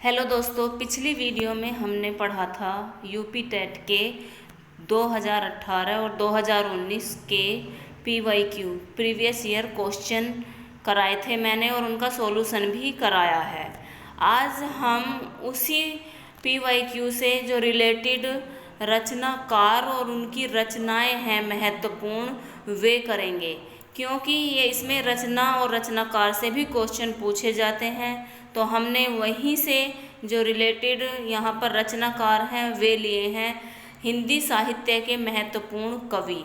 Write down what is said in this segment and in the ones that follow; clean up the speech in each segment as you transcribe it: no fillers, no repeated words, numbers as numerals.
Hello दोस्तों, पिछली video में हमने पढ़ा था यूपी टेट के 2018 और 2019 के पीवाईक्यू प्रीवियस ईयर क्वेश्चन कराए थे मैंने और उनका सॉल्यूशन भी कराया है। आज हम उसी पीवाईक्यू से जो रिलेटेड रचनाकार और उनकी रचनाएं हैं महत्वपूर्ण वे करेंगे, क्योंकि ये इसमें रचना और रचनाकार से भी क्वेश्चन पूछे जाते हैं। तो हमने वहीं से जो रिलेटेड यहाँ पर रचनाकार हैं वे लिए हैं हिंदी साहित्य के महत्वपूर्ण कवि।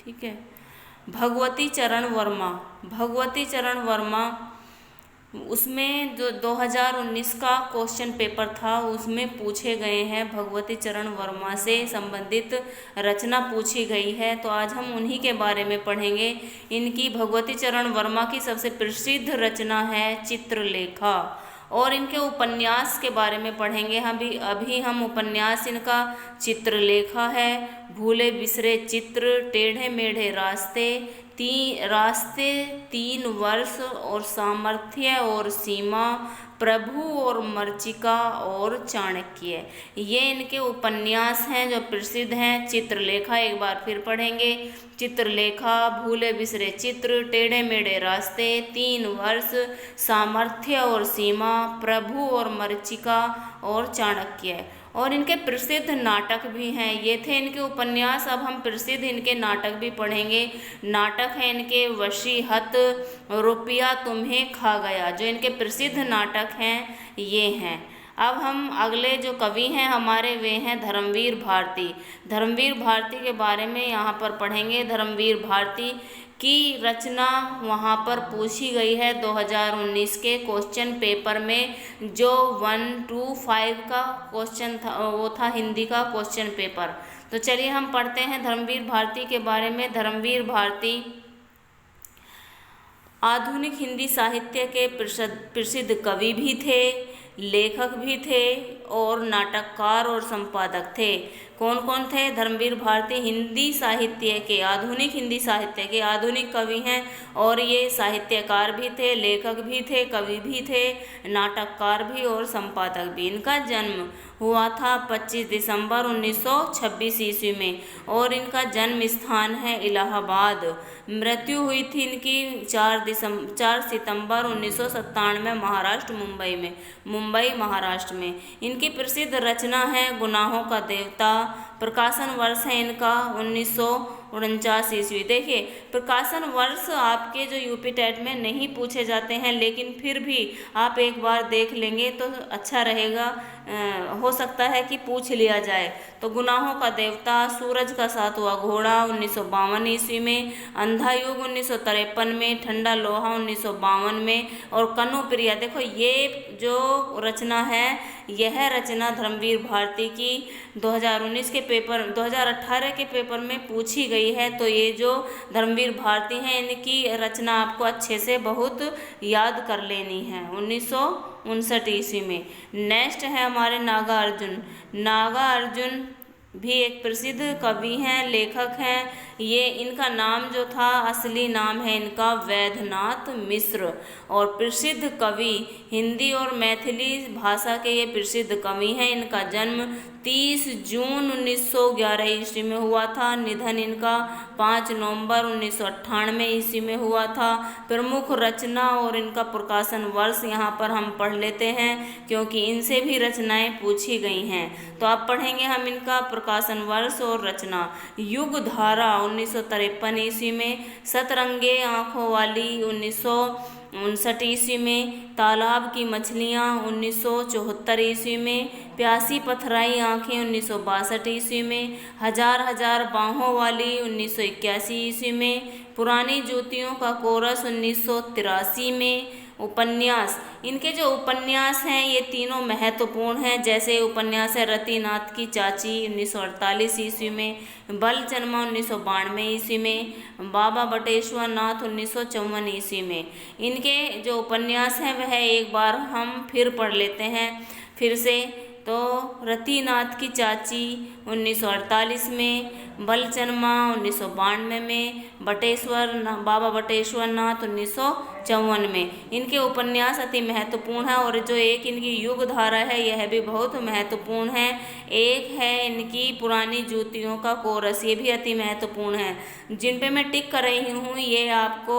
ठीक है, भगवती चरण वर्मा उसमें जो 2019 का क्वेश्चन पेपर था उसमें पूछे गए हैं, भगवती चरण वर्मा से संबंधित रचना पूछी गई है। तो आज हम उन्हीं के बारे में पढ़ेंगे। इनकी भगवती चरण वर्मा की सबसे प्रसिद्ध रचना है चित्रलेखा, और इनके उपन्यास के बारे में पढ़ेंगे। अभी हम उपन्यास इनका चित्रलेखा है, भूले बिसरे चित्र, टेढ़े मेढ़े रास्ते, तीन वर्ष और सामर्थ्य और सीमा, प्रभु और मरीचिका और चाणक्य, ये इनके उपन्यास हैं जो प्रसिद्ध हैं। चित्रलेखा एक बार फिर पढ़ेंगे। चित्रलेखा, भूले बिसरे चित्र, टेढ़े मेढ़े रास्ते, 3 वर्ष, सामर्थ्य और सीमा, प्रभु और मरीचिका और चाणक्य। और इनके प्रसिद्ध नाटक भी हैं। ये थे इनके उपन्यास। अब हम प्रसिद्ध इनके नाटक भी पढ़ेंगे। नाटक है इनके वशीहत, रुपया तुम्हें खा गया, जो इनके प्रसिद्ध नाटक हैं ये हैं। अब हम अगले जो कवि हैं हमारे वे हैं धर्मवीर भारती। धर्मवीर भारती के बारे में यहाँ पर पढ़ेंगे। धर्मवीर भारती की रचना वहाँ पर पूछी गई है 2019 के क्वेश्चन पेपर में, जो 1 to 5 का क्वेश्चन था, वो था हिंदी का क्वेश्चन पेपर। तो चलिए हम पढ़ते हैं धर्मवीर भारती के बारे में। धर्मवीर भारती आधुनिक हिंदी साहित्य के प्रसिद्ध कवि भी थे, लेखक भी थे और नाटककार और संपादक थे। कौन कौन थे? धर्मवीर भारती हिंदी साहित्य के, आधुनिक हिंदी साहित्य के आधुनिक कवि हैं, और ये साहित्यकार भी थे, लेखक भी थे, कवि भी थे, नाटककार भी और संपादक भी। इनका जन्म हुआ था 25 दिसंबर 1926 ईस्वी में, और इनका जन्म स्थान है इलाहाबाद। मृत्यु हुई थी इनकी 4 सितंबर 1997 महाराष्ट्र, मुंबई महाराष्ट्र में। इनकी प्रसिद्ध रचना है गुनाहों का देवता। प्रकाशन वर्ष है इनका 1949 ईस्वी। देखिए, प्रकाशन वर्ष आपके जो यूपी टेट में नहीं पूछे जाते हैं, लेकिन फिर भी आप एक बार देख लेंगे तो अच्छा रहेगा, हो सकता है कि पूछ लिया जाए। तो गुनाहों का देवता, सूरज का 7वां घोड़ा 1952 ईस्वी में, अंधा युग 1953 में, ठंडा लोहा 1952 में, और कनु प्रिया। देखो, ये जो रचना है यह रचना धर्मवीर भारती की 2018 के पेपर में पूछी गई है। तो ये जो धर्मवीर भारती हैं इनकी रचना आपको अच्छे से बहुत याद कर लेनी है। 1959 ईस्वी में। नेक्स्ट है हमारे नागार्जुन। नागार्जुन भी एक प्रसिद्ध कवि हैं, लेखक हैं। ये इनका नाम जो था, असली नाम है इनका वैद्यनाथ मिश्र, और प्रसिद्ध कवि, हिंदी और मैथिली भाषा के ये प्रसिद्ध कवि हैं। इनका जन्म 30 जून 1911 ईस्वी में हुआ था। निधन इनका 5 नवंबर 1998 ईस्वी में हुआ था। प्रमुख रचना और इनका प्रकाशन वर्ष यहाँ पर हम पढ़ लेते हैं, क्योंकि इनसे भी रचनाएं पूछी गई हैं। तो अब पढ़ेंगे हम इनका प्रकाशन वर्ष और रचना। युग धारा 1953 ईस्वी में, सतरंगे आँखों वाली 1959 ईस्वी में, तालाब की मछलियाँ 1974 ईस्वी में, प्यासी पथराई आँखें 1962 ईस्वी में, हजार बाहों वाली 1981 ईस्वी में, पुरानी जूतियों का कोरस 1983 में। उपन्यास, इनके जो उपन्यास हैं ये तीनों महत्वपूर्ण हैं। जैसे उपन्यास है रतिनाथ की चाची 1948 ईस्वी में, बल जन्मा 1992 ईस्वी में, बाबा बटेश्वर नाथ 1954 ईस्वी में। इनके जो उपन्यास हैं वह एक बार हम फिर पढ़ लेते हैं फिर से। तो रतिनाथ की चाची 1948 में, बलचनमा 1992 में, बाबा बटेश्वर नाथ 54 में। इनके उपन्यास अति महत्वपूर्ण है और जो एक इनकी युग धारा है यह भी बहुत महत्वपूर्ण है। एक है इनकी पुरानी जूतियों का कोरस, ये भी अति महत्वपूर्ण है। जिन पे मैं टिक कर रही हूँ ये आपको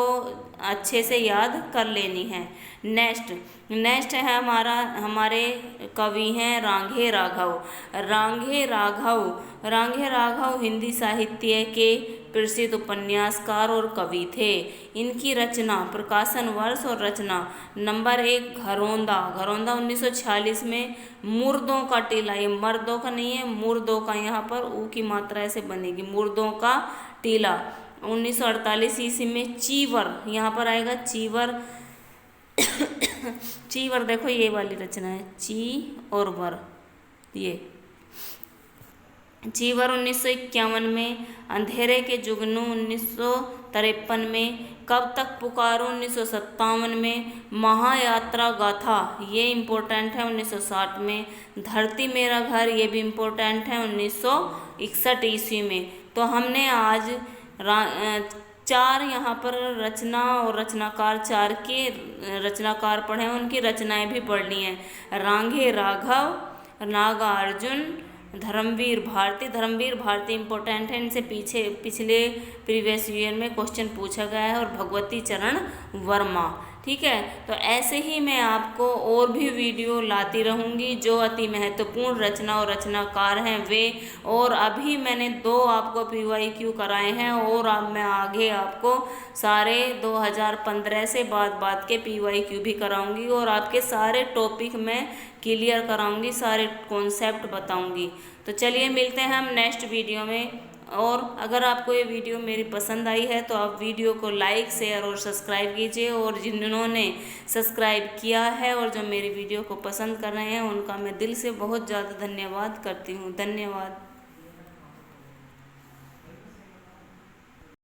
अच्छे से याद कर लेनी है। नेक्स्ट है हमारे कवि हैं रांघे राघव। रांघे राघव हिंदी साहित्य के प्रसिद्ध उपन्यासकार और कवि थे। इनकी रचना, प्रकाशन वर्ष और रचना, नंबर 1 घरौंदा 1946 में। मुर्दों का टीला, ये मर्दों का नहीं है, मुर्दों का, यहाँ पर ऊ की मात्रा ऐसे बनेगी, मुर्दों का टीला 1948 ईस्वी में। चीवर, यहाँ पर आएगा चीवर चीवर, देखो ये वाली रचना है, ची और वर, ये चीवर 1951 में। अंधेरे के जुगनू 1953 में। कब तक पुकारो 1957 में। महायात्रा गाथा, ये इम्पोर्टेंट है, 1960 में। धरती मेरा घर, ये भी इम्पोर्टेंट है, 1961 ईस्वी में। तो हमने आज 4 यहाँ पर रचना और रचनाकार, 4 के रचनाकार पढ़े हैं, उनकी रचनाएं भी पढ़नी है। रांघे राघव, नागार्जुन, धर्मवीर भारती इम्पोर्टेंट है, इनसे पिछले प्रीवियस ईयर में क्वेश्चन पूछा गया है, और भगवती चरण वर्मा। ठीक है, तो ऐसे ही मैं आपको और भी वीडियो लाती रहूँगी जो अति महत्वपूर्ण रचना और रचनाकार हैं वे। और अभी मैंने 2 आपको PYQ कराए हैं, और अब मैं आगे आपको सारे 2015 से बाद के PYQ भी कराऊंगी, और आपके सारे टॉपिक मैं क्लियर कराऊंगी, सारे कॉन्सेप्ट बताऊंगी। तो चलिए मिलते हैं हम नेक्स्ट वीडियो में। और अगर आपको ये वीडियो मेरी पसंद आई है तो आप वीडियो को लाइक, शेयर और सब्सक्राइब कीजिए, और जिन्होंने सब्सक्राइब किया है और जो मेरी वीडियो को पसंद कर रहे हैं उनका मैं दिल से बहुत ज़्यादा धन्यवाद करती हूँ। धन्यवाद।